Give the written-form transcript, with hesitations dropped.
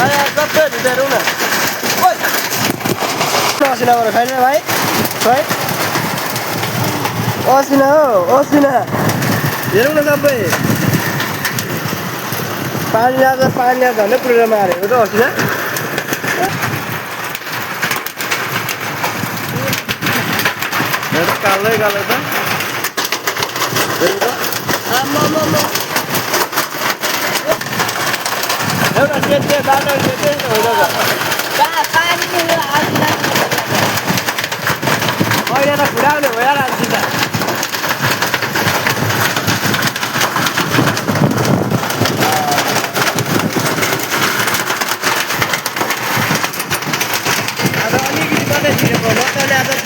अरे सबै भित्र न ओइ असिनाबाट छैन भाइ है असिना हो असिना हेरौँ न सबै पानी ल्याएर झन्डै पुरेर मारेको त असिना कालै कालो त एउटा सेते बाटो सेते होइन अहिले त खुडाउने भइहाल्छ त अब अलिकति मात्रै छिरेको मजाले आज